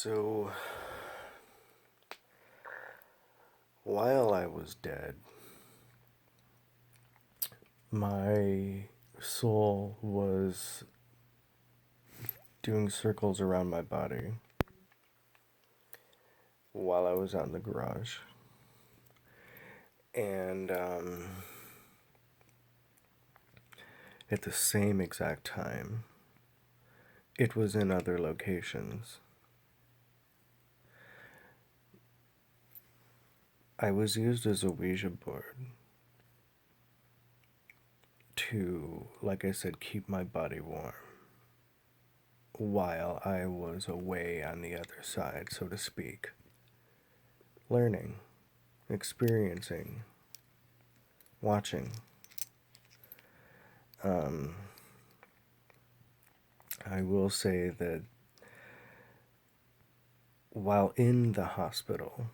So, while I was dead, my soul was doing circles around my body while I was out in the garage. And at the same exact time, it was in other locations. I was used as a Ouija board to, like I said, keep my body warm while I was away on the other side, so to speak, learning, experiencing, watching. Um, I will say that while in the hospital,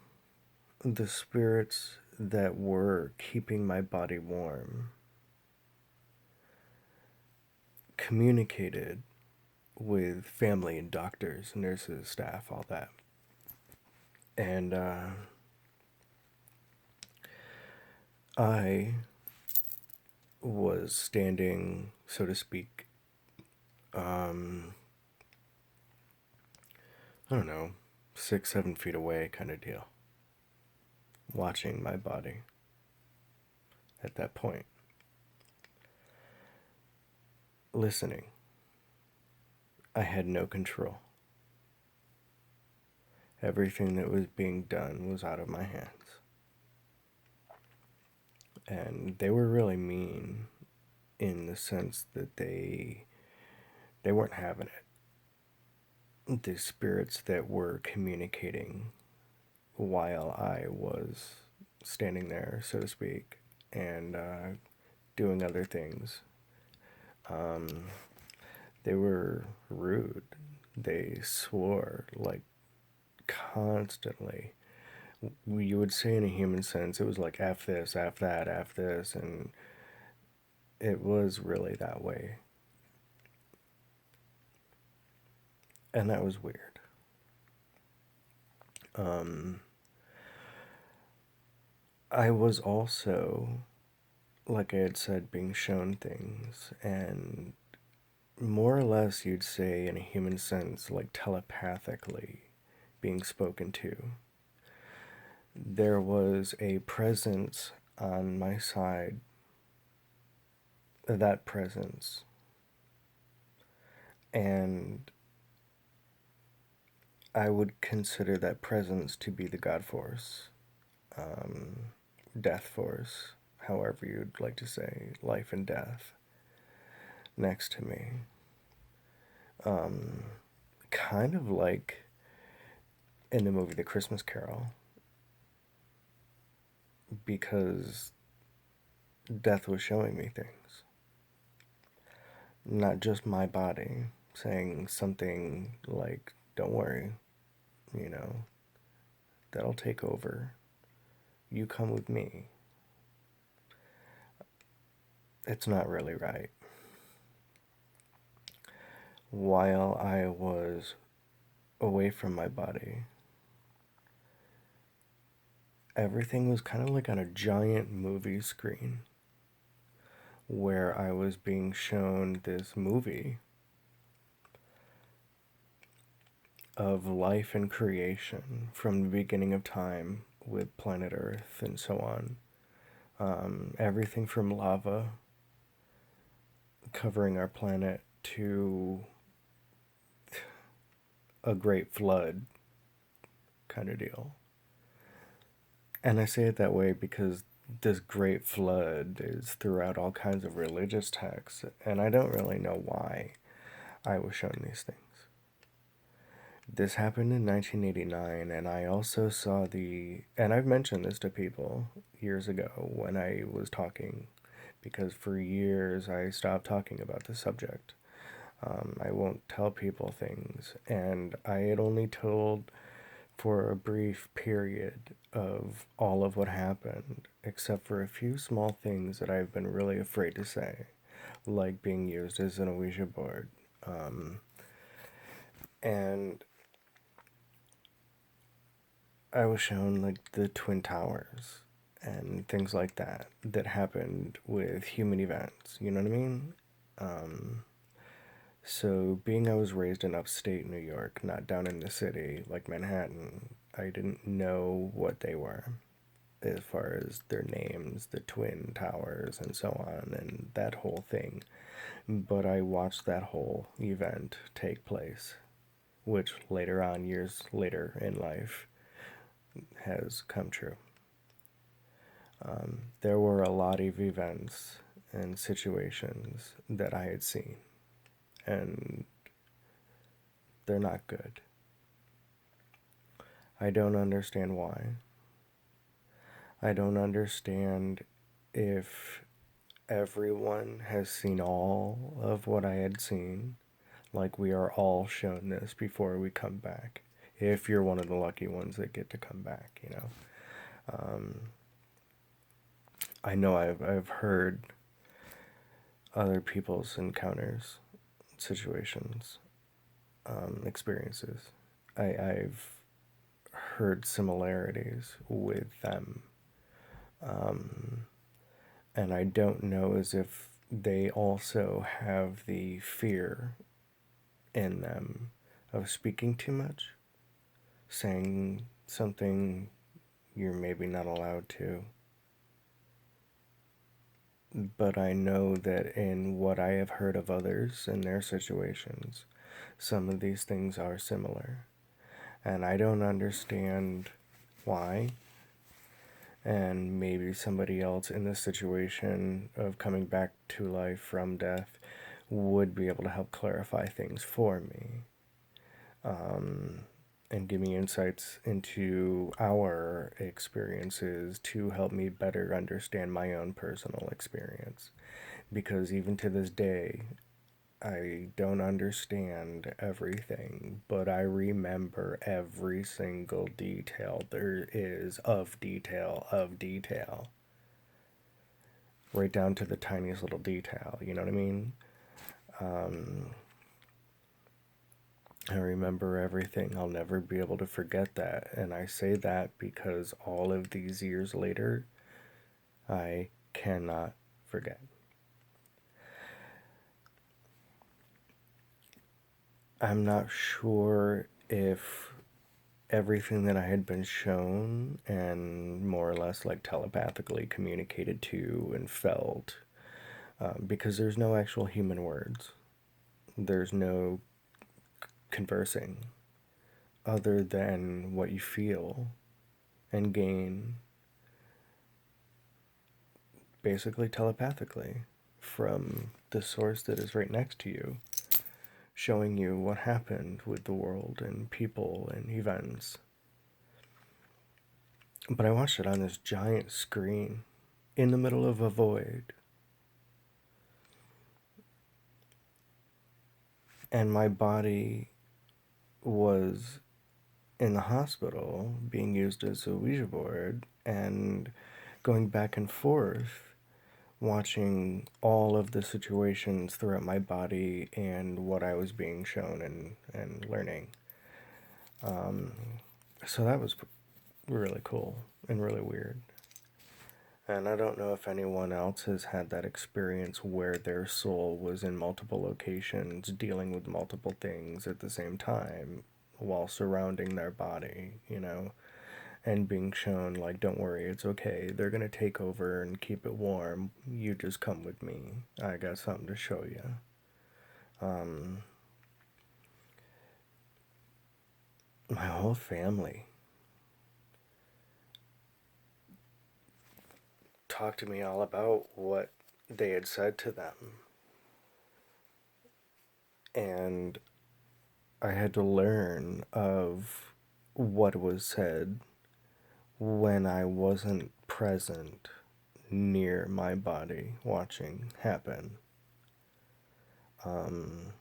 the spirits that were keeping my body warm communicated with family and doctors, nurses, staff, all that. And I was standing, so to speak, I don't know, 6, 7 feet away kind of deal, watching my body at that point, listening. I had no control. Everything that was being done was out of my hands. And they were really mean in the sense that they weren't having it. The spirits that were communicating while I was standing there, so to speak, and doing other things. They were rude. They swore like constantly. You would say in a human sense, it was like F this, F that, F this, and it was really that way. And that was weird. I was also, like I had said, being shown things, and more or less, you'd say, in a human sense, like telepathically being spoken to. There was a presence on my side. That presence, and I would consider that presence to be the God Force, um, Death Force, however you'd like to say, life and death, next to me. Um, Kind of like in the movie The Christmas Carol, because death was showing me things, not just my body, saying something like, don't worry, you know, that'll take over. You come with me. It's not really right. While I was away from my body, everything was kind of like on a giant movie screen where I was being shown this movie of life and creation from the beginning of time with planet Earth and so on. Everything from lava covering our planet to a great flood kind of deal. And I say it that way because this great flood is throughout all kinds of religious texts, and I don't really know why I was shown these things. This happened in 1989, and I also saw and I've mentioned this to people years ago when I was talking, because for years I stopped talking about the subject. I won't tell people things, and I had only told for a brief period of all of what happened, except for a few small things that I've been really afraid to say, like being used as an Ouija board. And I was shown like the Twin Towers and things like that that happened with human events. You know what I mean? Um, so, being I was raised in upstate New York, not down in the city like Manhattan, I didn't know what they were as far as their names, the Twin Towers, and so on, and that whole thing. But I watched that whole event take place, which later on, years later in life, has come true. There were a lot of events and situations that I had seen, and they're not good. I don't understand why. I don't understand if everyone has seen all of what I had seen, like we are all shown this before we come back. If you're one of the lucky ones that get to come back, you know. Um, I know I've heard other people's encounters, situations, experiences. I've heard similarities with them. Um, and I don't know as if they also have the fear in them of speaking too much, saying something you're maybe not allowed to. But I know that in what I have heard of others and their situations, some of these things are similar. And I don't understand why. And maybe somebody else in this situation of coming back to life from death would be able to help clarify things for me, um, and give me insights into our experiences to help me better understand my own personal experience. Because even to this day, I don't understand everything, but I remember every single detail there is of detail of detail. Right down to the tiniest little detail, you know what I mean? Um, I remember everything. I'll never be able to forget that. And I say that because all of these years later, I cannot forget. I'm not sure if everything that I had been shown and more or less like telepathically communicated to and felt, because there's no actual human words, there's no conversing other than what you feel and gain basically telepathically from the source that is right next to you, showing you what happened with the world and people and events. But I watched it on this giant screen in the middle of a void. And my body was in the hospital being used as a Ouija board and going back and forth, watching all of the situations throughout my body and what I was being shown and learning. Um, so that was really cool and really weird. And I don't know if anyone else has had that experience where their soul was in multiple locations dealing with multiple things at the same time while surrounding their body, you know, and being shown, like, don't worry, it's okay. They're going to take over and keep it warm. You just come with me. I got something to show you. Um, my whole family talked to me all about what they had said to them. And I had to learn of what was said when I wasn't present near my body watching happen. Um,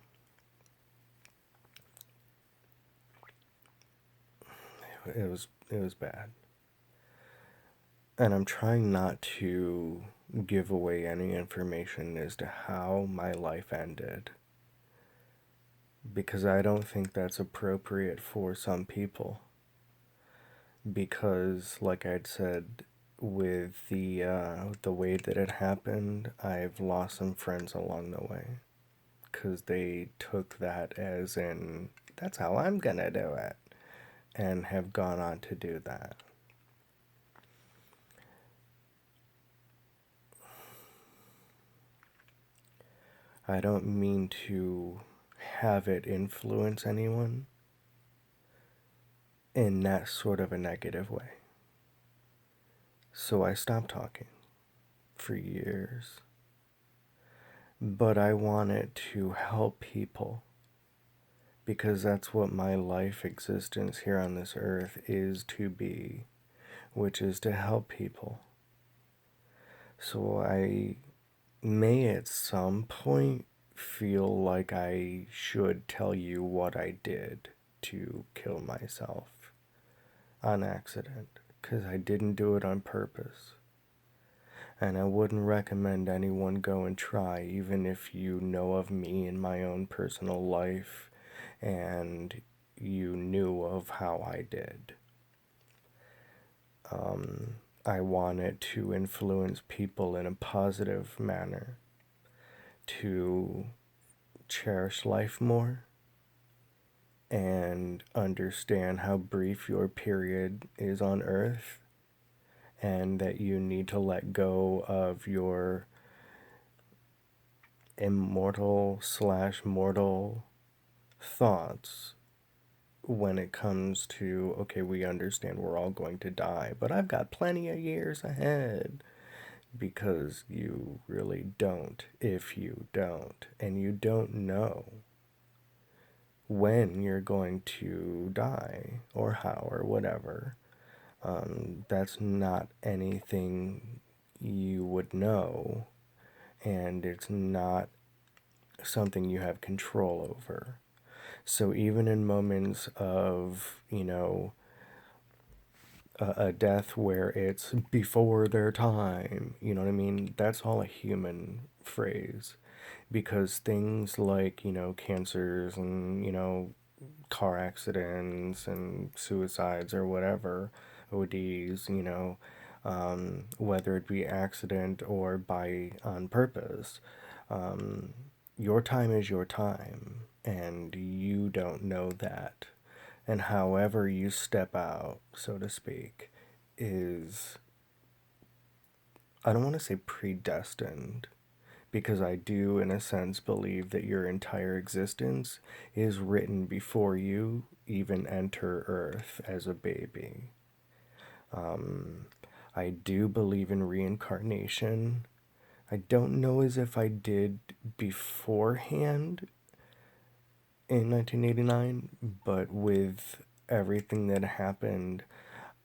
it was bad, and I'm trying not to give away any information as to how my life ended because I don't think that's appropriate for some people. because, like I'd said, with the way that it happened, I've lost some friends along the way because they took that as in that's how I'm gonna do it, and have gone on to do that. I don't mean to have it influence anyone in that sort of a negative way. So I stopped talking for years. But I wanted to help people because that's what my life existence here on this earth is to be, which is to help people. So I may at some point feel like I should tell you what I did to kill myself on accident, because I didn't do it on purpose. And I wouldn't recommend anyone go and try, even if you know of me in my own personal life and you knew of how I did. I wanted to influence people in a positive manner, to cherish life more and understand how brief your period is on earth, and that you need to let go of your immortal slash mortal thoughts when it comes to, okay, we understand we're all going to die, but I've got plenty of years ahead. Because you really don't if you don't. And you don't know when you're going to die or how or whatever. That's not anything you would know, and it's not something you have control over. So even in moments of, a death where it's before their time, you know what I mean? That's all a human phrase. Because things like, cancers and, car accidents and suicides or whatever, ODs, whether it be accident or by on purpose, um, your time is your time, and you don't know that. And however you step out, so to speak, is, I don't want to say predestined, because I do, in a sense, believe that your entire existence is written before you even enter Earth as a baby. Um, I do believe in reincarnation. I don't know as if I did beforehand in 1989, but with everything that happened,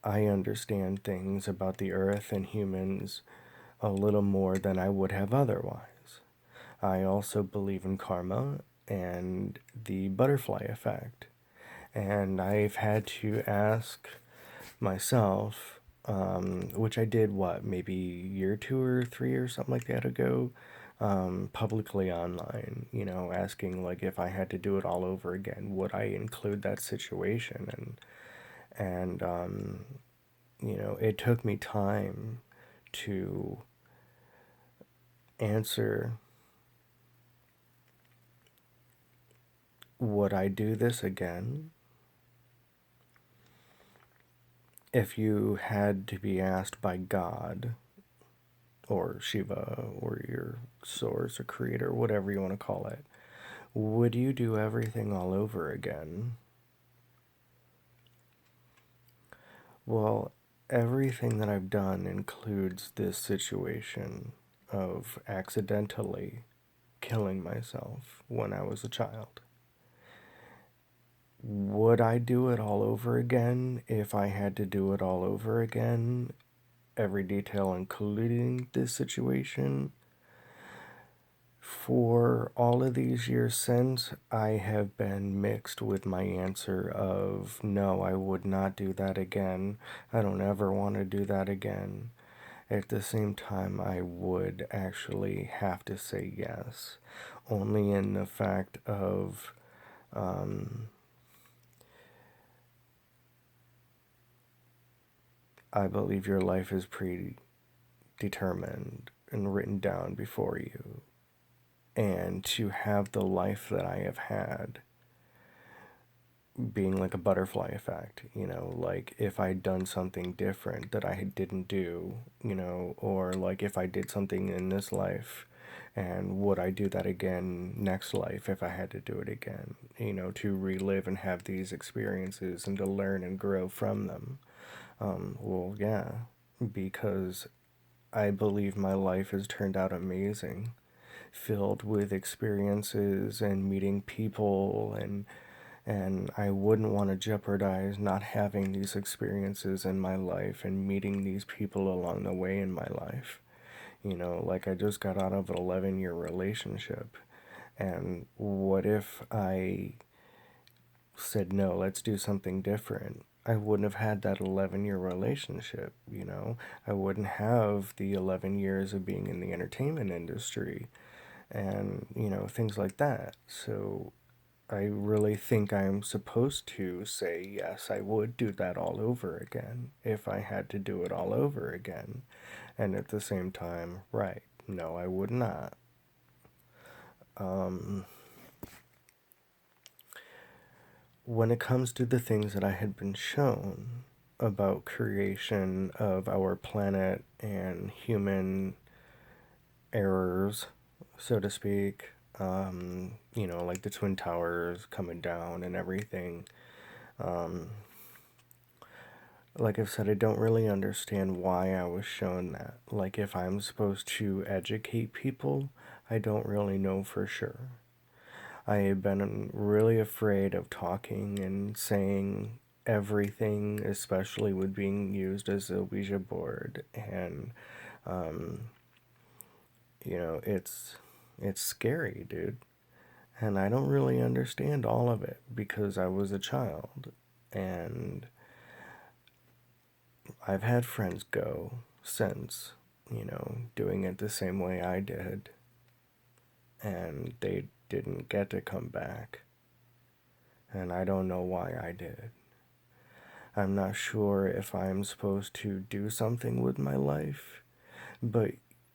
I understand things about the Earth and humans a little more than I would have otherwise. I also believe in karma and the butterfly effect. And I've had to ask myself, which I did, maybe a year, 2 or 3 or something like that ago, publicly online, asking like if I had to do it all over again, would I include that situation? And it took me time to answer, would I do this again? If you had to be asked by God or Shiva or your source or creator, whatever you want to call it, would you do everything all over again? Well, everything that I've done includes this situation of accidentally killing myself when I was a child. Would I do it all over again if I had to do it all over again? Every detail including this situation? For all of these years since, I have been mixed with my answer of no, I would not do that again. I don't ever want to do that again. At the same time, I would actually have to say yes, only in the fact of I believe your life is predetermined and written down before you. And to have the life that I have had being like a butterfly effect, like if I'd done something different that I didn't do, or like if I did something in this life, and would I do that again next life if I had to do it again, to relive and have these experiences and to learn and grow from them. Well, yeah, because I believe my life has turned out amazing, filled with experiences and meeting people, and I wouldn't want to jeopardize not having these experiences in my life and meeting these people along the way in my life. Like I just got out of an 11-year relationship, and what if I said, no, let's do something different? I wouldn't have had that 11-year relationship. I wouldn't have the 11 years of being in the entertainment industry and, things like that. So I really think I'm supposed to say, yes, I would do that all over again if I had to do it all over again. And at the same time, right, no, I would not. Um, when it comes to the things that I had been shown about creation of our planet and human errors, so to speak, like the Twin Towers coming down and everything, like I've said, I don't really understand why I was shown that. Like, if I'm supposed to educate people, I don't really know for sure. I have been really afraid of talking and saying everything, especially with being used as a Ouija board. And, um, it's scary, dude. And I don't really understand all of it because I was a child. And I've had friends go since, doing it the same way I did, and they didn't get to come back. And I don't know why I did. I'm not sure if I'm supposed to do something with my life, but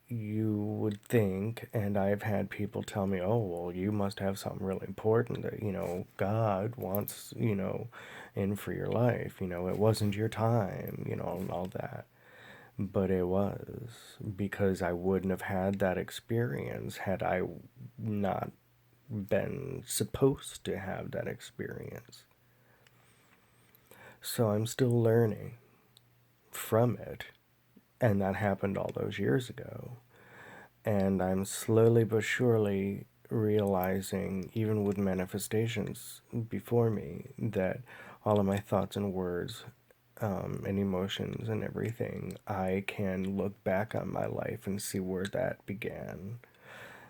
you would think, and I've had people tell me, oh, well, you must have something really important that, God wants, in for your life. It wasn't your time, and all that. But it was, because I wouldn't have had that experience had I not been supposed to have that experience. So I'm still learning from it. And that happened all those years ago. And I'm slowly but surely realizing, even with manifestations before me, that all of my thoughts and words and emotions and everything, I can look back on my life and see where that began.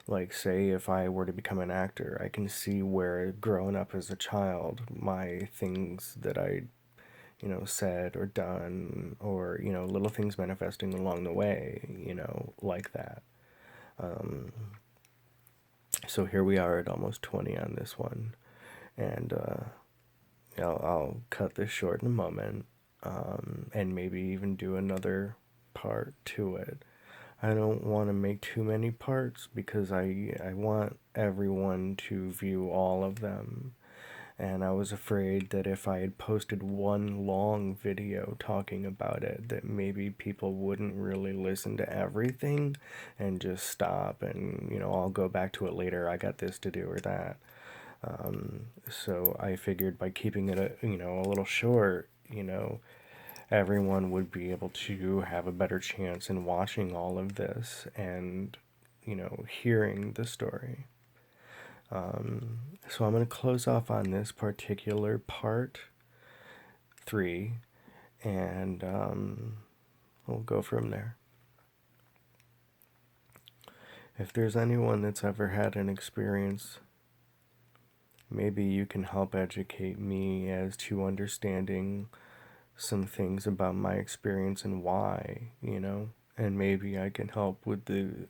Like, say, if I were to become an actor, I can see where, growing up as a child, my things that I, said or done, or, little things manifesting along the way, like that. Um, so here we are at almost 20 on this one. And I'll cut this short in a moment, and maybe even do another part to it. I don't want to make too many parts because I want everyone to view all of them. And I was afraid that if I had posted one long video talking about it, that maybe people wouldn't really listen to everything and just stop and, I'll go back to it later. I got this to do or that. So I figured by keeping it, a little short, everyone would be able to have a better chance in watching all of this and, hearing the story. So I'm going to close off on this particular part 3, and we'll go from there. If there's anyone that's ever had an experience, maybe you can help educate me as to understanding some things about my experience and why, and maybe I can help with the,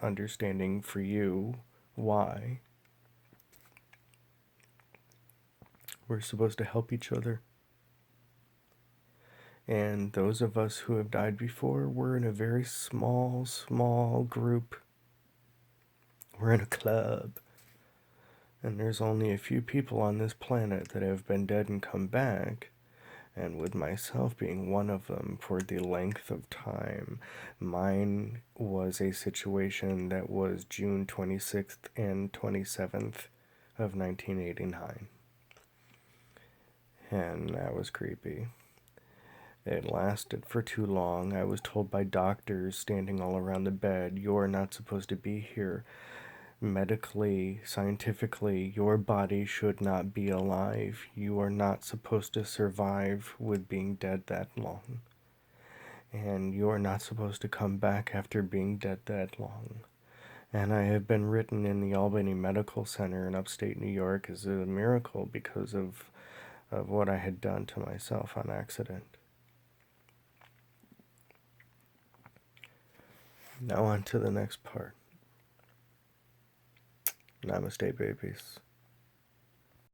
understanding for you why. We're supposed to help each other. And those of us who have died before, we're in a very small, small group. We're in a club. And there's only a few people on this planet that have been dead and come back. And with myself being one of them for the length of time, mine was a situation that was June 26th and 27th of 1989. And that was creepy. It lasted for too long. I was told by doctors standing all around the bed, you're not supposed to be here. Medically, scientifically, your body should not be alive. You are not supposed to survive with being dead that long. And you are not supposed to come back after being dead that long. And I have been written in the Albany Medical Center in upstate New York as a miracle because of what I had done to myself on accident. Now on to the next part. Namaste, babies.